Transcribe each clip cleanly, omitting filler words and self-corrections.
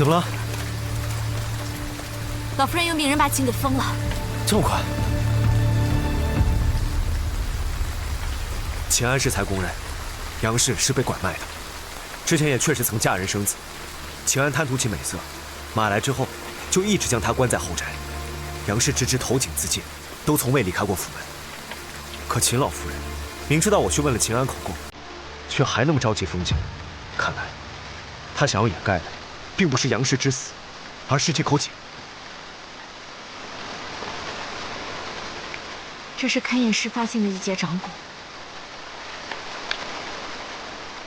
怎么了？老夫人又命人把井给封了。这么快？秦安是才公认，杨氏是被拐卖的，之前也确实曾嫁人生子。秦安贪图其美色，马来之后就一直将她关在后宅。杨氏直至投井自尽，都从未离开过府门。可秦老夫人明知道我去问了秦安口供，却还那么着急封井。看来，她想要掩盖的，并不是杨氏之死，而是这口井。这是勘验师发现的一截掌骨。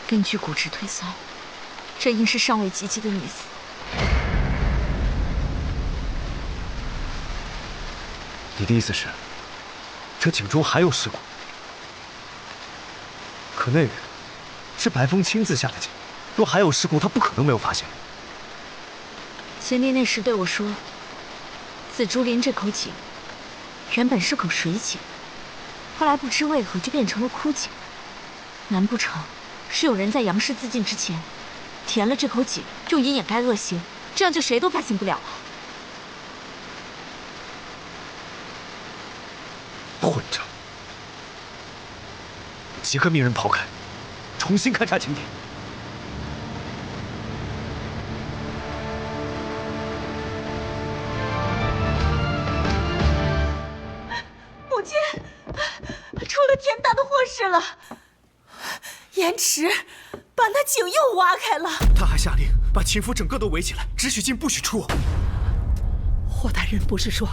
根据骨质推算，这应是尚未及笄的女子。你的意思是，这井中还有尸骨？可那个是白风亲自下的井，若还有尸骨，他不可能没有发现。贤弟那时对我说，紫竹林这口井原本是口水井，后来不知为何就变成了枯井。难不成是有人在杨氏自尽之前填了这口井，用以掩盖恶行，这样就谁都发现不了了？混账！即刻命人刨开，重新勘察井底。母亲，出了天大的祸事了！严池把那井又挖开了。他还下令把秦府整个都围起来，只许进不许出。霍大人不是说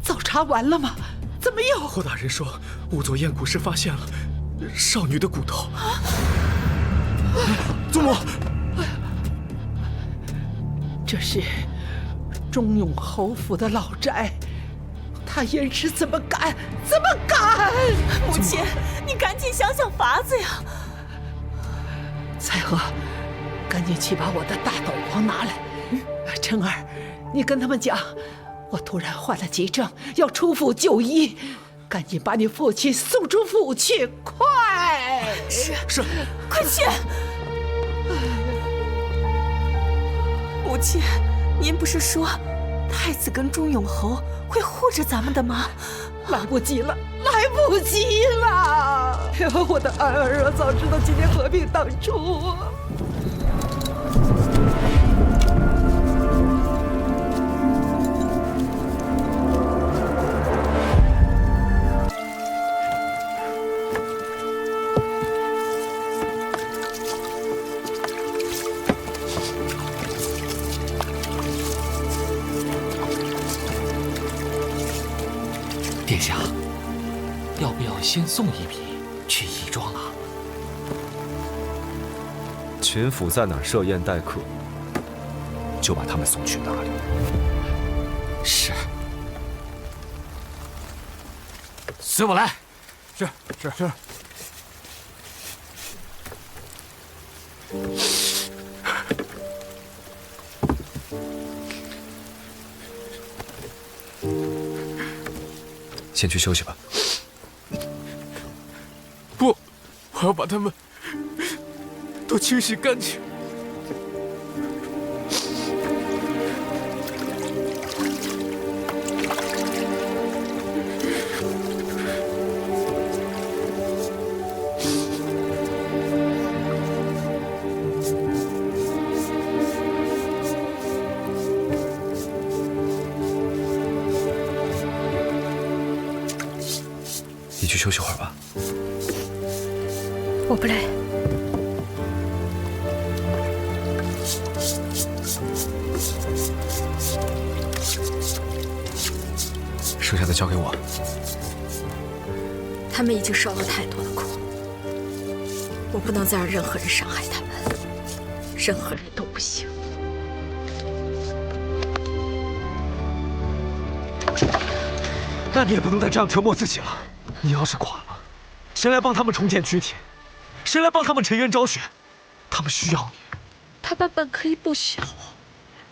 早查完了吗？怎么又？霍大人说，仵作验骨时发现了少女的骨头。祖母，这是忠永侯府的老宅，他严池怎么敢？怎么敢？母亲，你赶紧想想法子呀！彩娥，赶紧去把我的大斗篷拿来。晨儿，你跟他们讲，我突然患了急症，要出府就医，赶紧把你父亲送出府去，快！是，快去！母亲，您不是说太子跟忠永侯会护着咱们的吗？来不及了，来不及了！我的儿啊，早知道今天和平当初。殿下，要不要先送一批去义庄啊？秦府在哪儿设宴待客，就把他们送去哪里。是。随我来。是。先去休息吧。不，我要把他们都清洗干净。你去休息会儿吧。我不累。剩下的交给我。他们已经受了太多的苦，我不能再让任何人伤害他们，任何人都不行。那你也不能再这样折磨自己了。你要是垮了，谁来帮他们重建躯体？谁来帮他们沉冤昭雪？他们需要你。他们本可以不需要我，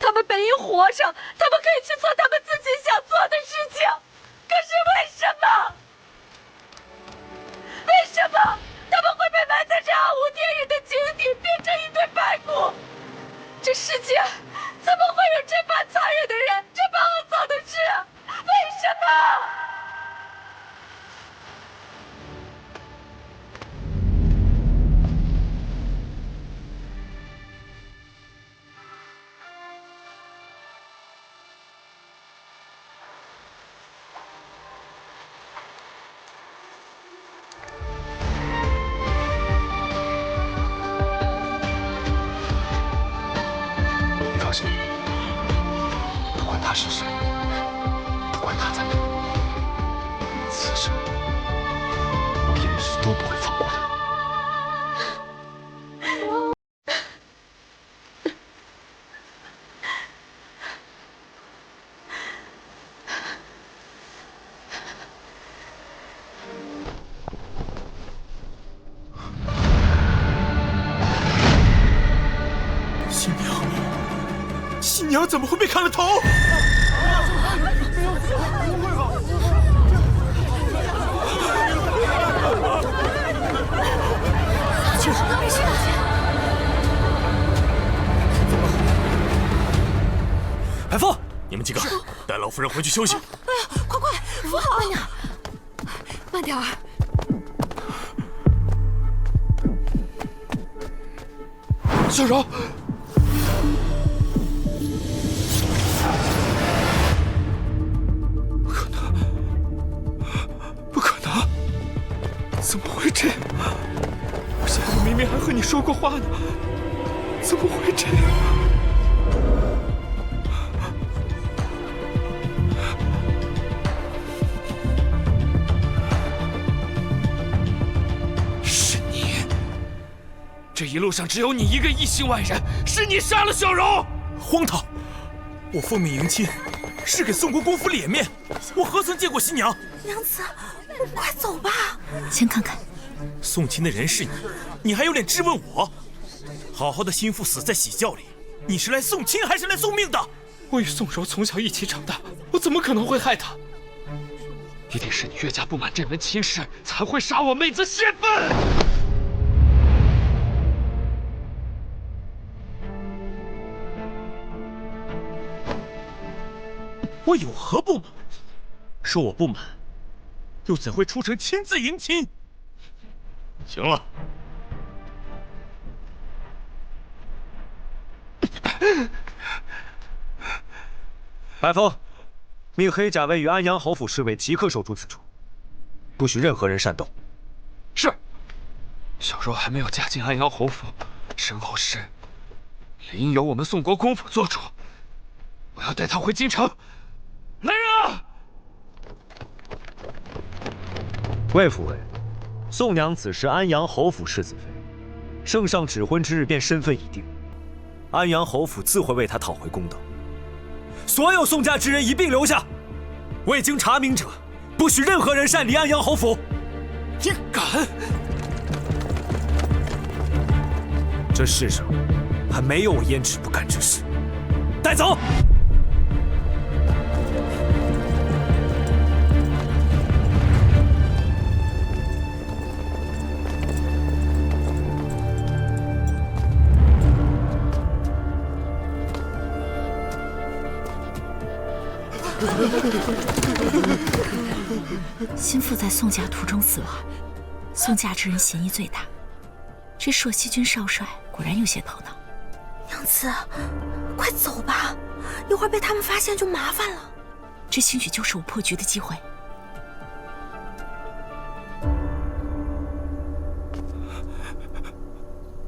他们本应活着，他们可以去做他们自己想做的事情。可是为什么？为什么他们会被埋在这暗无天日的井底，变成一堆白骨？这世界怎么他是谁，不管他在哪，此生我严氏都不会放过他。新娘怎么会被砍了头？白凤，你们几个带老夫人回去休息。哎呀，快，扶好阿娘，慢点儿。小柔。怎么会这样？我下午明明还和你说过话呢，怎么会这样？是你！这一路上只有你一个异姓外人，是你杀了小柔！荒唐！我奉命迎亲，是给宋国公府脸面，我何曾见过新娘？娘子，我们快走吧。先看看，送亲的人是你，你还有脸质问我？好好的心腹死在喜轿里，你是来送亲还是来送命的？我与宋柔从小一起长大，我怎么可能会害她？一定是你岳家不满这门亲事，才会杀我妹子泄愤。我有何不满？说我不满，又怎会出城亲自迎亲？行了，白凤，命黑甲卫与安阳侯府侍卫即刻守住此处，不许任何人擅动。是。小柔还没有嫁进安阳侯府，身后事理应由我们宋国公府做主。我要带她回京城。来人啊！魏府尉，宋娘子是安阳侯府世子妃，圣上指婚之日便身份已定，安阳侯府自会为她讨回公道。所有宋家之人一并留下，未经查明者，不许任何人擅离安阳侯府。你敢！这世上还没有我胭脂不干之事。带走。心腹在宋家途中死亡，宋家之人嫌疑最大。这朔西军少帅果然有些头脑。娘子，快走吧，一会儿被他们发现就麻烦了。这兴许就是我破局的机会。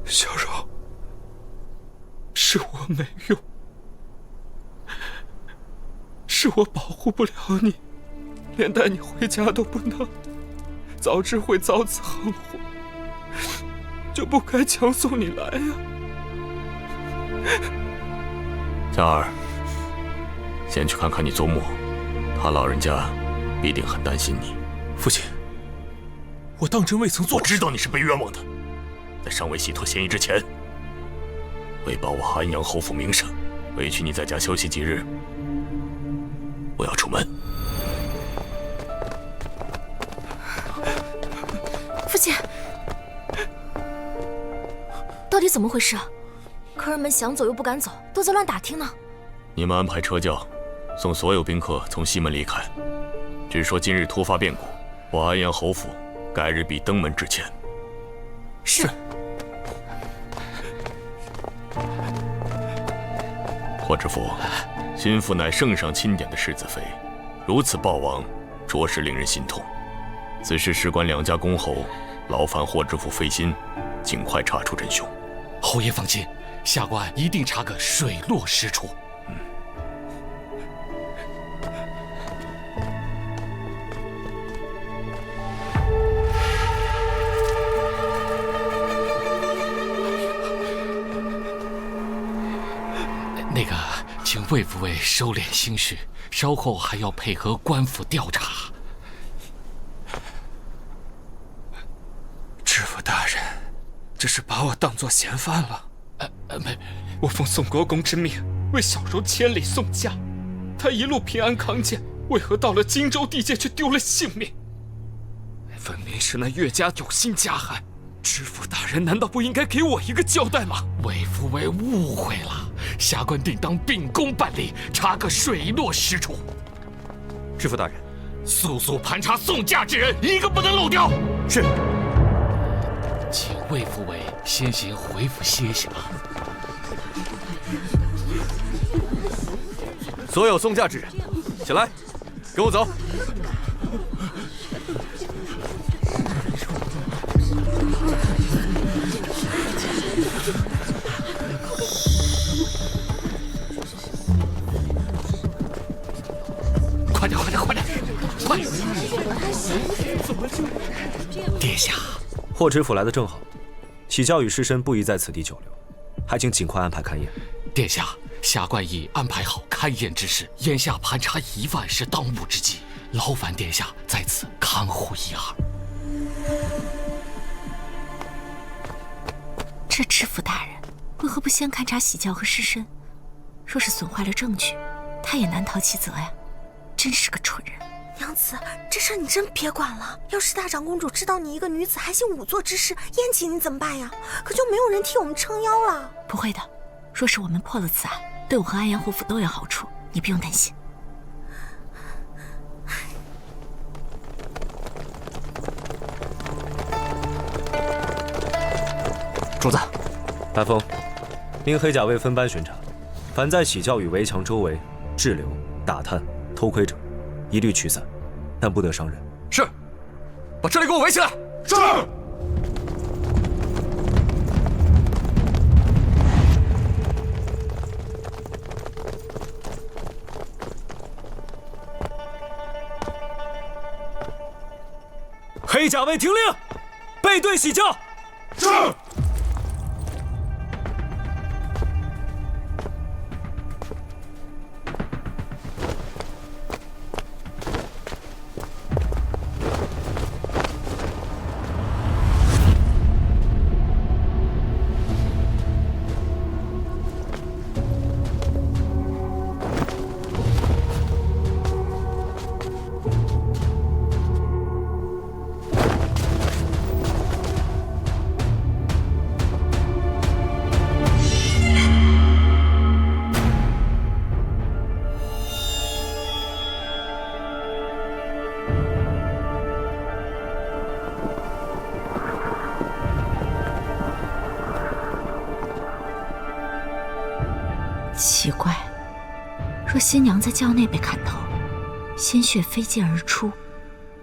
小柔，是我没用，是我保护不了你，连带你回家都不能，早知会遭此横祸，就不该强送你来呀。佳儿，先去看看你祖母，她老人家必定很担心你。父亲，我当真未曾做。我知道你是被冤枉的，在尚未洗脱嫌疑之前，为保我安阳侯府名声，委屈你在家休息几日。我要出门。父亲，到底怎么回事？客人们想走又不敢走，都在乱打听呢。你们安排车轿，送所有宾客从西门离开。据说今日突发变故，我安阳侯府改日必登门致歉。是。霍知府，心腹乃圣上钦点的世子妃，如此暴亡，着实令人心痛。此事事关两家公侯，劳烦霍知府费心，尽快查出真凶。侯爷放心，下官一定查个水落石出。请魏府尉收敛心绪，稍后还要配合官府调查。知府大人，这是把我当作嫌犯了。没，我奉宋国公之命为小柔千里送嫁，她一路平安康健，为何到了荆州地界却丢了性命？分明是那岳家有心加害，知府大人难道不应该给我一个交代吗？魏府尉误会了，下官定当秉公办理，查个水落石出。知府大人，速速盘查送嫁之人，一个不能漏掉。是。请魏府尉先行回府歇息吧。所有送嫁之人，起来，跟我走。快点，快点，快点，快！殿下，霍知府来得正好，喜教与师绅不宜在此地久留，还请尽快安排勘验。殿下，下官已安排好勘验之事，眼下盘查疑犯是当务之急，劳烦殿下在此看护一二。这知府大人为何不先勘察喜教和师绅？若是损坏了证据，他也难逃其责呀。真是个蠢人。娘子，这事你真别管了。要是大长公主知道你一个女子还行仵作之事，燕姐你怎么办呀？可就没有人替我们撑腰了。不会的，若是我们破了此案，对我和安阳侯府都有好处，你不用担心。主子，大风，令黑甲卫分班巡查，凡在喜教与围墙周围滞留、打探、偷窥者，一律驱散，但不得伤人。是，把这里给我围起来。是。黑甲卫听令，背对喜教。是。奇怪，若新娘在轿内被砍头，鲜血飞溅而出，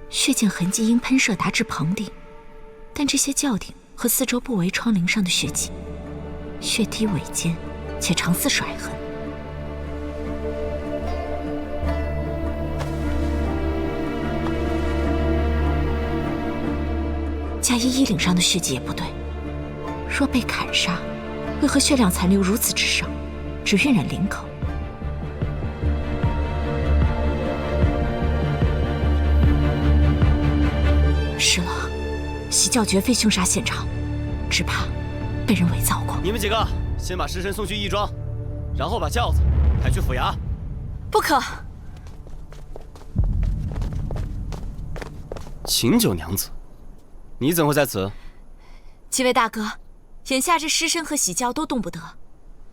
血溅痕迹因喷射达至棚顶，但这些轿顶和四周不围窗棂上的血迹，血滴尾尖，且长似甩痕。嫁衣衣领上的血迹也不对，若被砍杀，为何血量残留如此之少？只晕染领口。是了，喜教绝非凶杀现场，只怕被人伪造过。你们几个先把师绅送去义庄，然后把轿子抬去府衙。不可。秦九娘子，你怎会在此？几位大哥，眼下这师绅和喜教都动不得。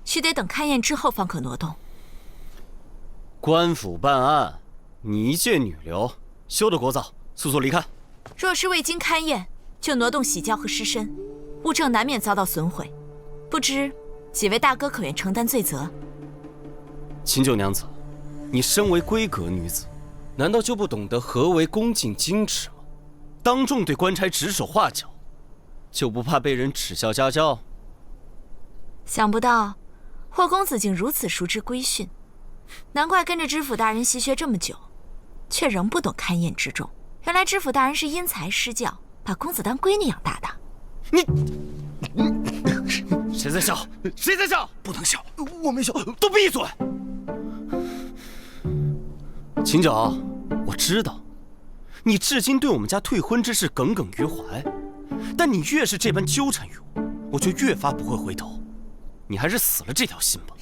须得等勘验之后方可挪动。官府办案，你一介女流，休得聒噪，速速离开。若是未经勘验就挪动喜教和师绅，物证难免遭到损毁，不知几位大哥可愿承担罪责？秦九娘子，你身为闺阁女子，难道就不懂得何为恭敬矜持吗？当众对官差指手画脚，就不怕被人耻笑家教？想不到霍公子竟如此熟知规训，难怪跟着知府大人习学这么久，却仍不懂勘验之重。原来知府大人是因材施教，把公子当闺女养大的。谁在笑？谁在笑？不能笑，我没笑。都闭嘴！秦九，我知道，你至今对我们家退婚之事耿耿于怀，但你越是这般纠缠于我，我就越发不会回头。你还是死了这条心吧。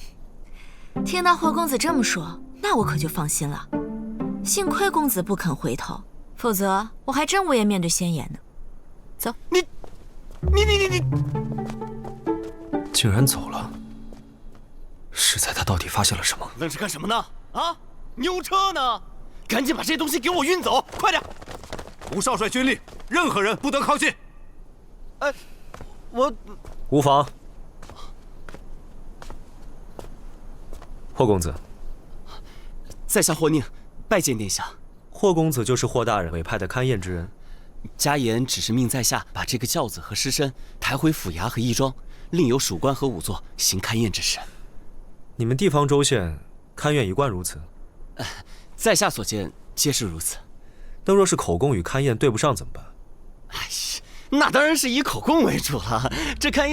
听到霍公子这么说，那我可就放心了。幸亏公子不肯回头，否则我还真无颜面对仙颜呢。走，你，竟然走了。是在他到底发现了什么？愣是干什么呢？啊，牛车呢？赶紧把这些东西给我运走，快点！吴少帅军令，任何人不得靠近。我无妨。霍公子，在下霍宁，拜见殿下。霍公子就是霍大人委派的勘验之人。家言只是命在下把这个轿子和尸身抬回府衙和义庄，另有属官和仵作行勘验之事。你们地方州县勘验一贯如此？在下所见皆是如此。那若是口供与勘验对不上怎么办？哎呀，那当然是以口供为主了。这勘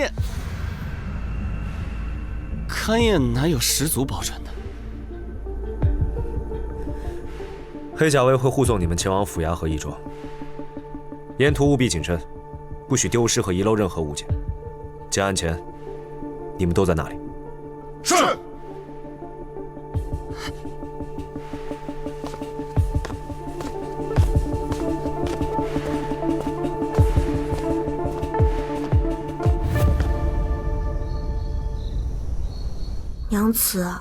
验哪有10足保准的？黑甲卫会护送你们前往府衙和义庄，沿途务必谨慎，不许丢失和遗漏任何物件。结案前，你们都在那里。是。娘子，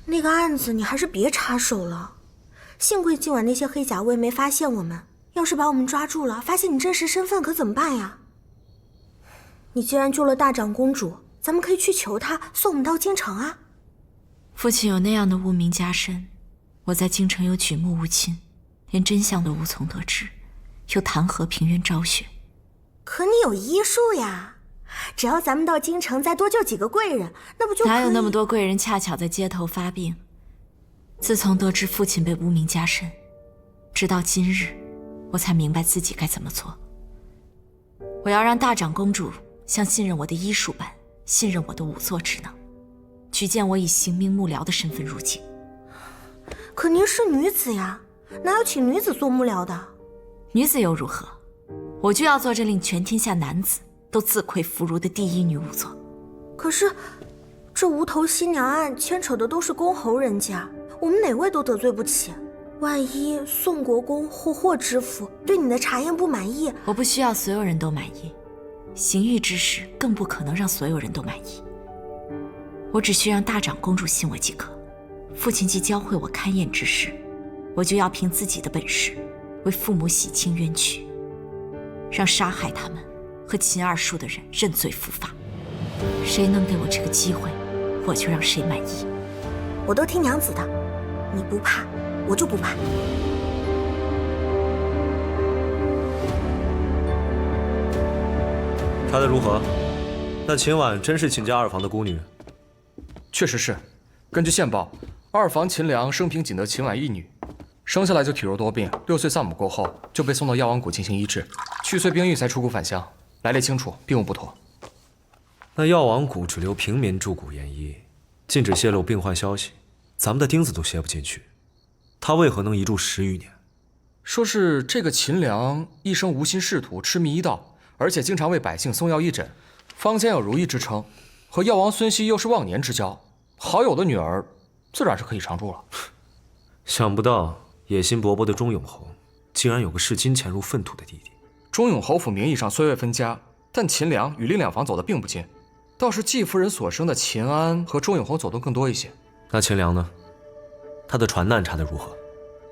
那个案子你还是别插手了。幸亏今晚那些黑甲卫没发现我们，要是把我们抓住了，发现你真实身份，可怎么办呀？你既然救了大长公主，咱们可以去求她送我们到京城啊。父亲有那样的污名加身，我在京城又举目无亲，连真相都无从得知，又谈何平冤昭雪？可你有医术呀，只要咱们到京城再多救几个贵人，那不就可以？哪有那么多贵人恰巧在街头发病？自从得知父亲被污名加身，直到今日，我才明白自己该怎么做。我要让大长公主像信任我的医术般信任我的仵作之能，举荐我以刑名幕僚的身份入京。可您是女子呀，哪有请女子做幕僚的？女子又如何？我就要做这令全天下男子都自愧弗如的第一女仵作。可是，这无头新娘案牵扯的都是公侯人家，我们哪位都得罪不起。万一宋国公或霍知府对你的查验不满意，我不需要所有人都满意，刑狱之事更不可能让所有人都满意。我只需让大长公主信我即可。父亲既教会我勘验之事，我就要凭自己的本事为父母洗清冤屈，让杀害他们和秦二叔的人认罪伏法。谁能给我这个机会，我就让谁满意。我都听娘子的，你不怕，我就不怕。查得如何？那秦婉真是秦家二房的孤女？确实是。根据线报，二房秦良生平仅得秦婉一女，生下来就体弱多病，6岁丧母过后就被送到药王谷进行医治，去岁兵役才出谷返乡，来历清楚，并无不妥。那药王谷只留平民驻谷研医，禁止泄露病患消息，咱们的钉子都楔不进去，他为何能一住10余年？说是这个秦良一生无心仕途，痴迷医道，而且经常为百姓送药义诊，坊间有如意之称，和药王孙熙又是忘年之交，好友的女儿自然是可以常住了。想不到野心勃勃的钟永侯，竟然有个视金钱如粪土的弟弟。钟永侯府名义上虽未分家，但秦良与另2房走得并不近，倒是季夫人所生的秦安和钟永侯走动更多一些。那秦良呢？他的船难查得如何？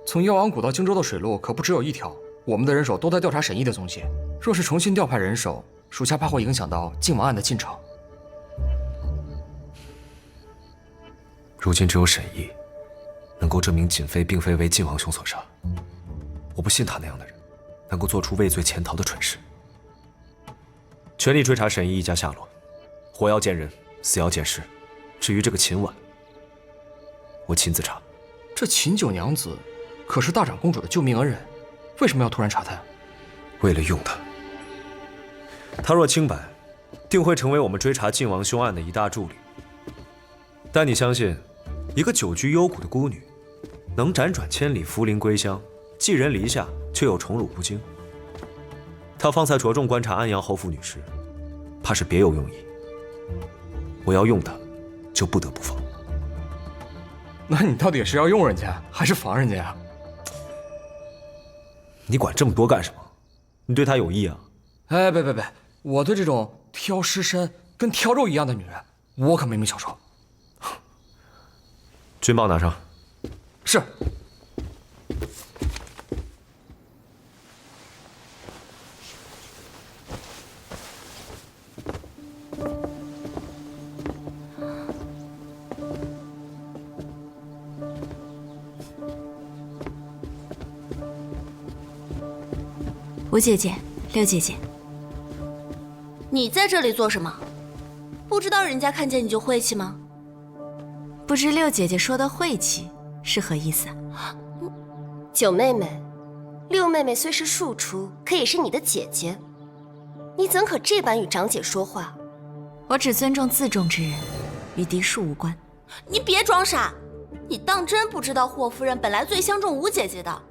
从药王谷到荆州的水路可不只有一条，我们的人手都在调查沈毅的踪迹。若是重新调派人手，属下怕会影响到靖王案的进程。如今只有沈毅能够证明瑾妃并非为靖王兄所杀，我不信他那样的人能够做出畏罪潜逃的蠢事。全力追查沈毅一家下落，活要见人，死要见尸。至于这个秦婉，我亲自查。这秦九娘子可是大长公主的救命恩人，为什么要突然查她？为了用她。她若清白，定会成为我们追查靖王凶案的一大助力。但你相信，一个久居幽谷的孤女，能辗转千里，扶灵归乡，寄人篱下，却又宠辱不惊。他方才着重观察安阳侯府女尸，怕是别有用意。我要用他，就不得不防。那你到底是要用人家，还是防人家呀？你管这么多干什么？你对他有意啊？哎，别，我对这种挑尸身跟挑肉一样的女人，我可没没小说。军报拿上。是。吴姐姐，六姐姐，你在这里做什么？不知道人家看见你就晦气吗？不知六姐姐说的晦气是何意思？九妹妹，六妹妹虽是庶出，可也是你的姐姐，你怎可这般与长姐说话？我只尊重自重之人，与嫡庶无关。你别装傻，你当真不知道霍夫人本来最相中吴姐姐的，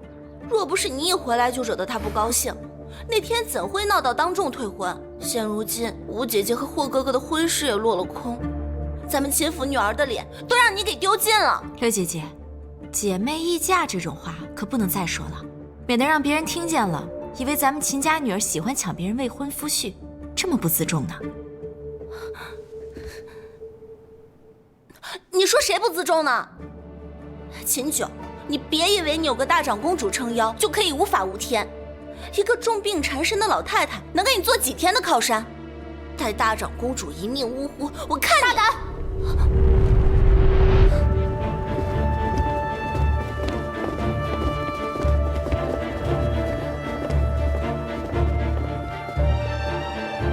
若不是你一回来就惹得她不高兴，那天怎会闹到当众退婚？现如今吴姐姐和霍哥哥的婚事也落了空，咱们秦府女儿的脸都让你给丢尽了。六姐姐，姐妹议嫁这种话可不能再说了，免得让别人听见了，以为咱们秦家女儿喜欢抢别人未婚夫婿，这么不自重呢。你说谁不自重呢？秦九，你别以为你有个大长公主撑腰就可以无法无天，一个重病缠身的老太太能给你做几天的靠山？待大长公主一命呜呼，我看你大胆！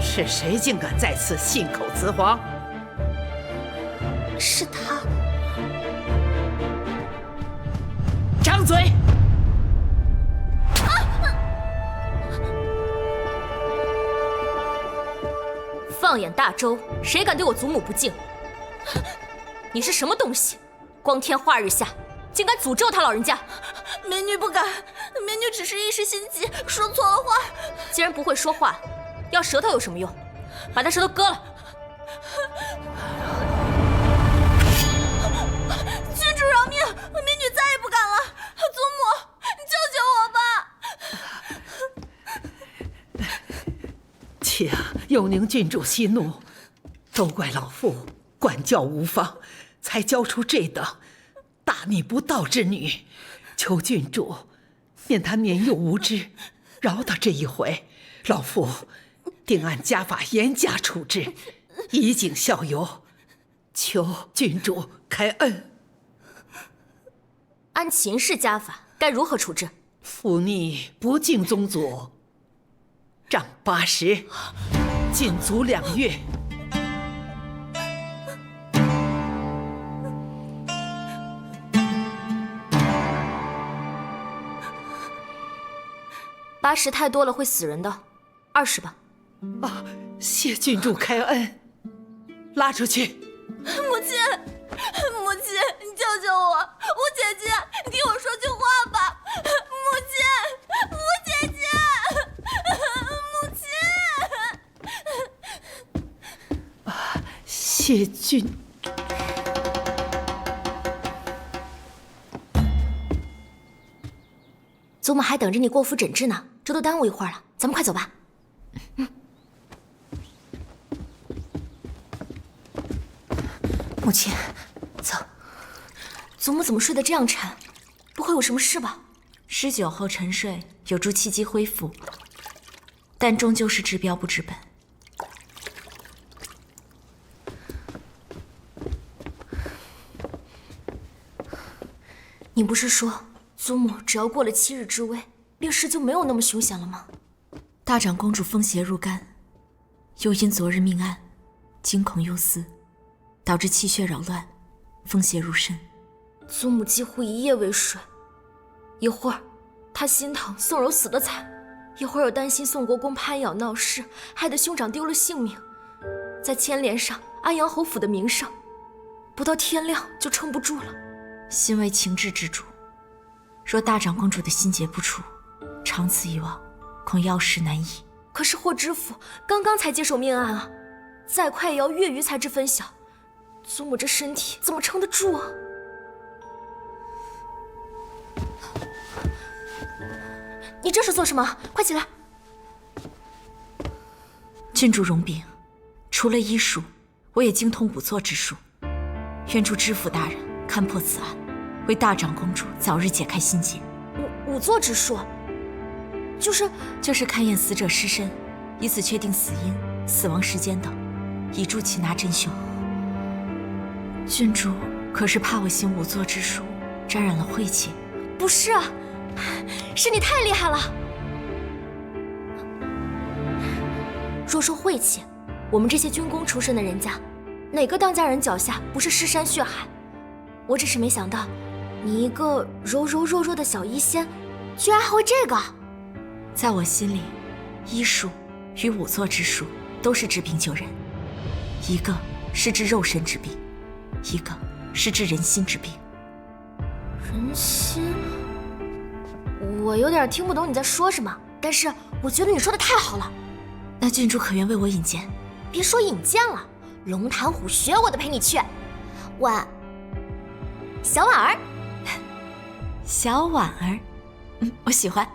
是谁竟敢在此信口雌黄？是他。张嘴！放眼大周，谁敢对我祖母不敬？你是什么东西？光天化日下，竟敢诅咒他老人家！美女不敢，美女只是一时心急，说错了话。既然不会说话，要舌头有什么用？把他舌头割了！郡主饶命，美女再也不敢了。祖母，你救救我吧！且有宁郡主息怒，都怪老妇管教无方，才教出这等大逆不道之女。求郡主念她年幼无知，饶她这一回，老妇定按家法严加处置，以儆效尤。求郡主开恩。按秦氏家法，该如何处置？妇逆不敬宗祖，杖80，禁足2月。80太多了，会死人的，20吧。啊，谢郡主开恩，拉出去。母亲，母亲，你救救我！吴姐姐，你听我说句话吧！母亲，吴姐姐，母亲。啊，谢郡。祖母还等着你过府诊治呢，这都耽误一会儿了，咱们快走吧。母亲，走。祖母怎么睡得这样沉？不会有什么事吧？19后沉睡有助气机恢复，但终究是治标不治本。你不是说祖母只要过了7日之危，病势就没有那么凶险了吗？大长公主风邪入肝，又因昨日命案，惊恐忧思，导致气血扰乱，风邪入身。祖母几乎一夜未睡，一会儿她心疼宋柔死得惨，一会儿又担心宋国公攀咬闹事，害得兄长丢了性命，再牵连上安阳侯府的名声，不到天亮就撑不住了。心为情志之主，若大长公主的心结不除，长此以往，恐药石难医。可是霍知府刚刚才接手命案啊，再快也要月余才知分晓。祖母这身体怎么撑得住啊？你这是做什么？快起来！郡主容禀，除了医术，我也精通仵作之术，愿助知府大人勘破此案，为大长公主早日解开心结。仵作之术，就是勘验死者尸身，以此确定死因、死亡时间等，以助擒拿真凶。郡主可是怕我行仵作之术沾染了晦气？不是啊，是你太厉害了。若说晦气，我们这些军功出身的人家，哪个当家人脚下不是尸山血海？我只是没想到，你一个柔柔弱弱的小医仙，居然还会这个。在我心里，医术与仵作之术都是治病救人，一个是治肉身之病，一个是治人心之病。人心，我有点听不懂你在说什么，但是我觉得你说的太好了。那郡主可愿为我引荐？别说引荐了，龙潭虎穴我都陪你去。小婉儿，小婉儿，我喜欢。